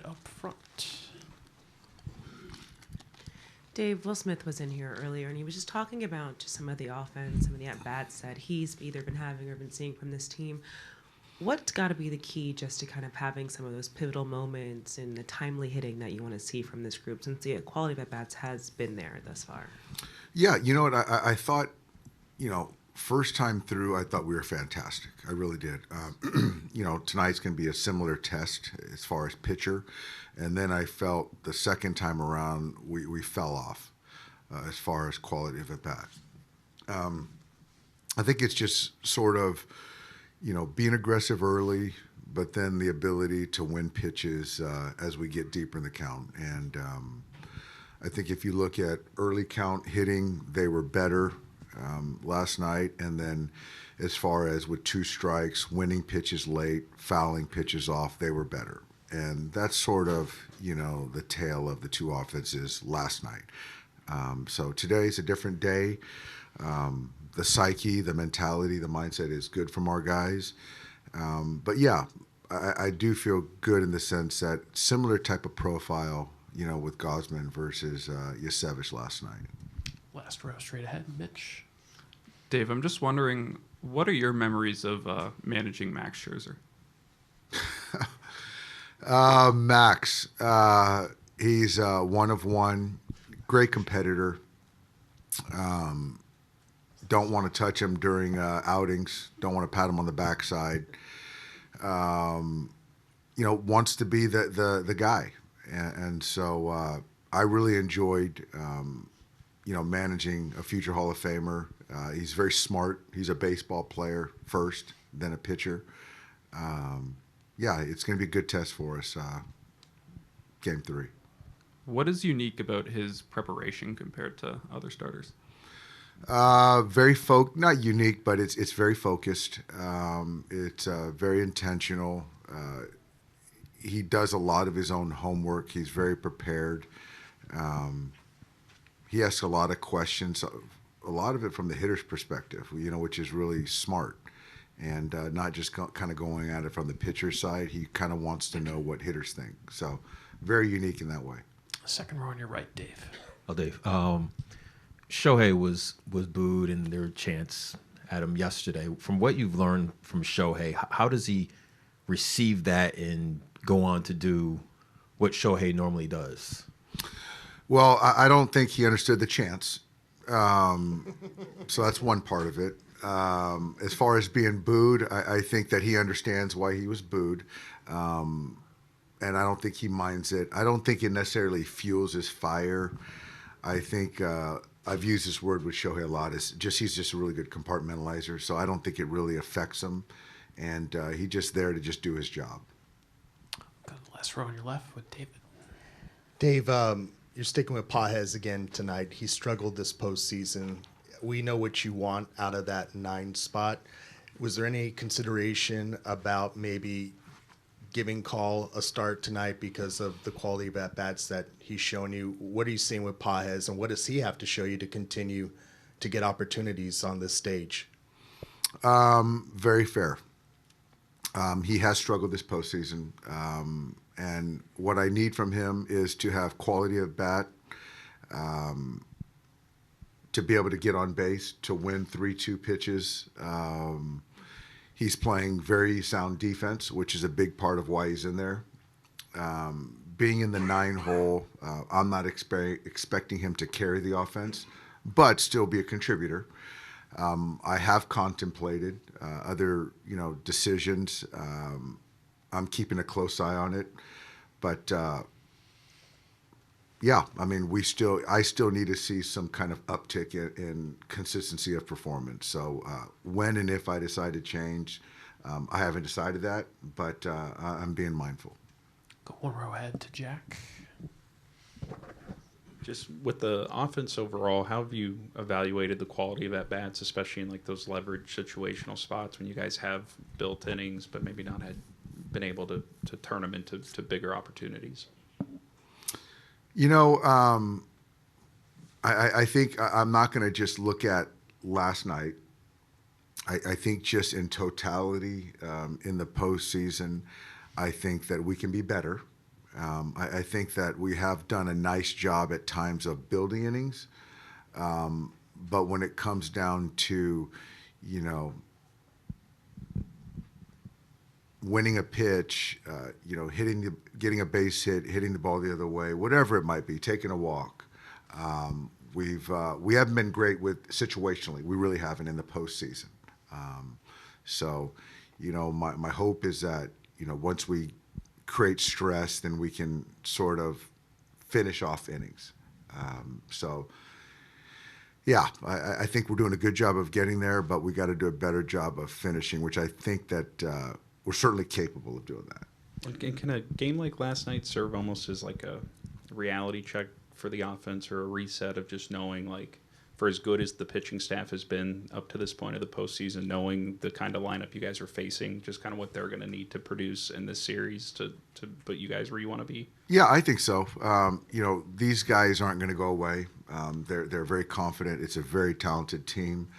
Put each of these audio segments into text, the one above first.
up front. Dave, Will Smith was in here earlier, and he was just talking about just some of the offense, some of the at-bats that he's either been having or been seeing from this team. What's got to be the key just to kind of having some of those pivotal moments and the timely hitting that you want to see from this group, since the quality of at-bats has been there thus far? Yeah, you know what? I thought, first time through, I thought we were fantastic. I really did. Tonight's going to be a similar test as far as pitcher. And then I felt the second time around, we fell off as far as quality of at-bat. I think it's just sort of, being aggressive early, but then the ability to win pitches as we get deeper in the count. And I think if you look at early count hitting, they were better last night. And then as far as with 2 strikes, winning pitches late, fouling pitches off, they were better. And that's sort of, the tale of the 2 offenses last night. So today's a different day. The psyche, the mentality, the mindset is good from our guys. But yeah, I do feel good in the sense that similar type of profile, with Gausman versus Yasevich last night. Last row straight ahead, Mitch. Dave, I'm just wondering, what are your memories of managing Max Scherzer? Max, he's one of one, great competitor. Don't want to touch him during outings. Don't want to pat him on the backside. Wants to be the guy, and so I really enjoyed managing a future Hall of Famer. He's very smart. He's a baseball player first, then a pitcher. It's going to be a good test for us. Game 3. What is unique about his preparation compared to other starters? Very not unique, but it's very focused. It's very intentional. He does a lot of his own homework. He's very prepared. He asks a lot of questions, a lot of it from the hitter's perspective, which is really smart. And not just kind of going at it from the pitcher's side. He kind of wants to know what hitters think. So very unique in that way. Second row on your right, Dave. Oh, Dave. Shohei was booed, and there were chants at him yesterday. From what you've learned from Shohei, how does he receive that and go on to do what Shohei normally does? Well, I don't think he understood the chants. So that's one part of it. As far as being booed, I think that he understands why he was booed. And I don't think he minds it. I don't think it necessarily fuels his fire. I think I've used this word with Shohei a lot. He's just a really good compartmentalizer. So I don't think it really affects him. And he's just there to just do his job. Go to the last row on your left with David. Dave, you're sticking with Pages again tonight. He struggled this postseason. We know what you want out of that 9 spot. Was there any consideration about maybe giving Call a start tonight because of the quality of at-bats that he's shown you? What are you seeing with Pages, and what does he have to show you to continue to get opportunities on this stage? Very fair. He has struggled this postseason. And what I need from him is to have quality of bat, to be able to get on base, to win 3-2 pitches. He's playing very sound defense, which is a big part of why he's in there. Being in the 9 hole, I'm not expecting him to carry the offense, but still be a contributor. I have contemplated other, decisions. I'm keeping a close eye on it, but I still need to see some kind of uptick in consistency of performance. So when and if I decide to change, I haven't decided that, but I'm being mindful. Go one row ahead to Jack. Just with the offense overall, how have you evaluated the quality of at-bats, especially in like those leverage situational spots when you guys have built innings but maybe not had been able to turn them into bigger opportunities? I think I'm not going to just look at last night. I think just in totality, in the postseason, I think that we can be better. I think that we have done a nice job at times of building innings, but when it comes down to, you know, winning a pitch, getting a base hit, hitting the ball the other way, whatever it might be, taking a walk. We haven't been great with situationally. We really haven't in the postseason. So, my hope is that once we create stress, then we can sort of finish off innings. Yeah, I think we're doing a good job of getting there, but we got to do a better job of finishing, which I think that we're certainly capable of doing that. And can a game like last night serve almost as like a reality check for the offense or a reset of just knowing, like, for as good as the pitching staff has been up to this point of the postseason, knowing the kind of lineup you guys are facing, just kind of what they're going to need to produce in this series to put you guys where you want to be? Yeah, I think so. These guys aren't going to go away. They're very confident. It's a very talented team.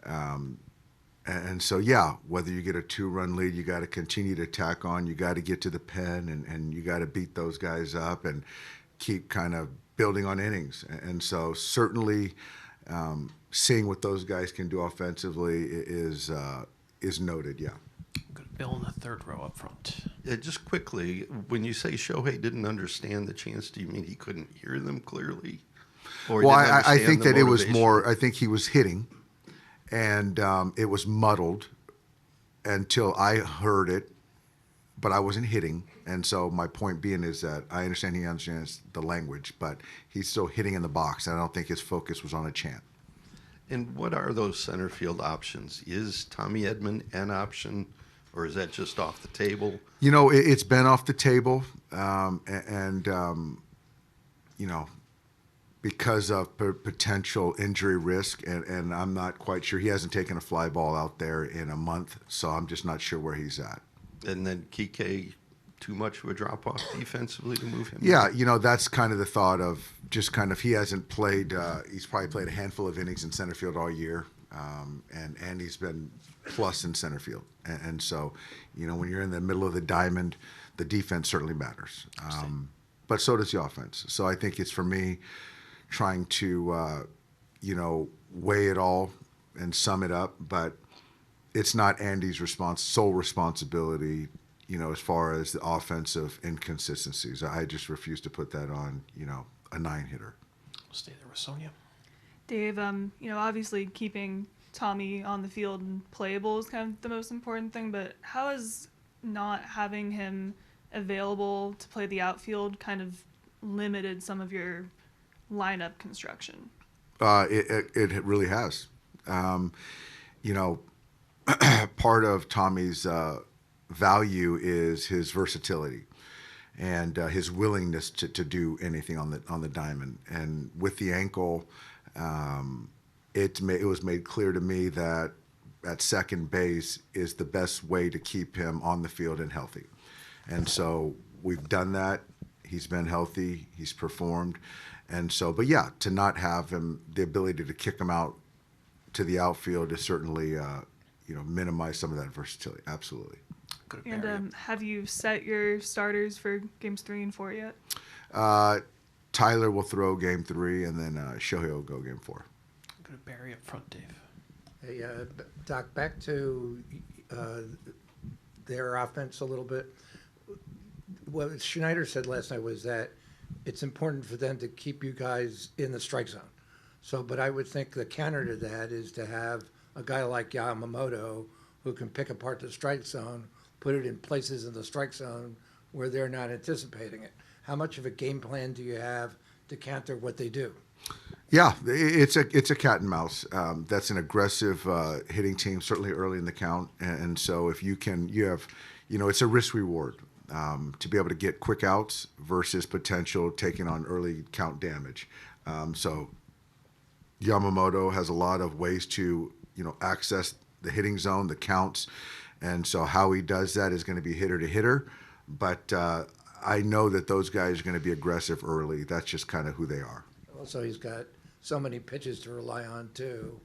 And so, yeah, whether you get a 2-run lead, you got to continue to tack on. You got to get to the pen, and you got to beat those guys up and keep kind of building on innings. And so certainly seeing what those guys can do offensively is noted, yeah. Go to Bill in the third row up front. Yeah, just quickly, when you say Shohei didn't understand the chants, do you mean he couldn't hear them clearly? Or he Well, didn't I understand think the that it was motivation? more, I think he was hitting, and it was muddled until I heard it, but I wasn't hitting. And so my point being is that I understand he understands the language, but he's still hitting in the box, and I don't think his focus was on a chant. And what are those center field options? Is Tommy Edman an option, or is that just off the table? It's been off the table, because of potential injury risk, and I'm not quite sure. He hasn't taken a fly ball out there in a month, so I'm just not sure where he's at. And then Kike, too much of a drop-off defensively to move him? Yeah, that's kind of the thought of just kind of he hasn't played. He's probably played a handful of innings in center field all year, and he's been plus in center field. And so, when you're in the middle of the diamond, the defense certainly matters. But so does the offense. So I think it's for me trying to, weigh it all and sum it up. But it's not Andy's sole responsibility, as far as the offensive inconsistencies. I just refuse to put that on, a 9-hitter. We'll stay there with Sonia. Dave, obviously keeping Tommy on the field and playable is kind of the most important thing, but how has not having him available to play the outfield kind of limited some of your lineup construction? It really has. Part of Tommy's value is his versatility and his willingness to do anything on the diamond. And with the ankle, it was made clear to me that at second base is the best way to keep him on the field and healthy. And so we've done that. He's been healthy. He's performed. And so, but yeah, to not have him, the ability to kick him out to the outfield is certainly, minimize some of that versatility. Absolutely. And have you set your starters for games 3 and 4 yet? Tyler will throw game 3, and then Shohei will go game 4. Go to Barry up front, Dave. Hey, Doc, back to their offense a little bit. What Schneider said last night was that it's important for them to keep you guys in the strike zone. So, but I would think the counter to that is to have a guy like Yamamoto who can pick apart the strike zone, put it in places in the strike zone where they're not anticipating it. How much of a game plan do you have to counter what they do? Yeah, it's a cat and mouse. That's an aggressive hitting team, certainly early in the count. And so if you have, it's a risk reward to be able to get quick outs versus potential taking on early count damage. So Yamamoto has a lot of ways to, access the hitting zone, the counts. And so how he does that is going to be hitter to hitter. But I know that those guys are going to be aggressive early. That's just kind of who they are. Also, he's got so many pitches to rely on, too,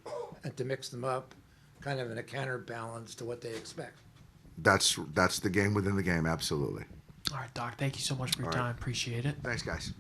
and to mix them up kind of in a counterbalance to what they expect. That's the game within the game, absolutely. All right, Doc. Thank you so much for your All right. time. Appreciate it. Thanks, guys.